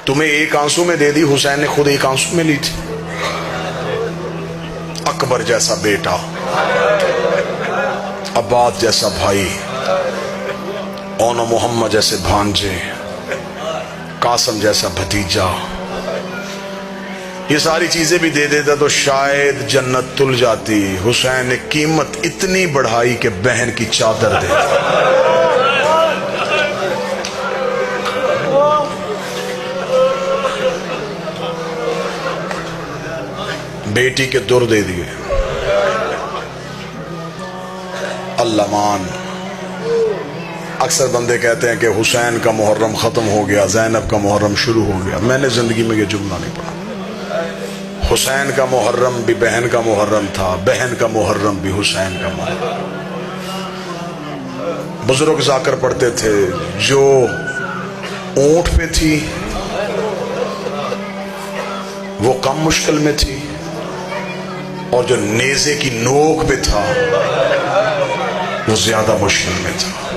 تمہیں ایک آنسو میں دے دی، حسین نے خود ایک آنسو میں لی تھی۔ اکبر جیسا بیٹا، عباد جیسا بھائی، اون و محمد جیسے بھانجے، قاسم جیسا بھتیجا، یہ ساری چیزیں بھی دے دیتا تو شاید جنت تل جاتی۔ حسین نے قیمت اتنی بڑھائی کہ بہن کی چادر دے دی۔ بیٹی کے در دے دیے۔ اللہ مان۔ اکثر بندے کہتے ہیں کہ حسین کا محرم ختم ہو گیا، زینب کا محرم شروع ہو گیا۔ میں نے زندگی میں یہ جملہ نہیں پڑھا۔ حسین کا محرم بھی بہن کا محرم تھا، بہن کا محرم بھی حسین کا محرم۔ بزرگ ذاکر پڑھتے تھے، جو اونٹ پہ تھی وہ کم مشکل میں تھی، اور جو نیزے کی نوک پہ تھا وہ زیادہ مشکل میں تھا۔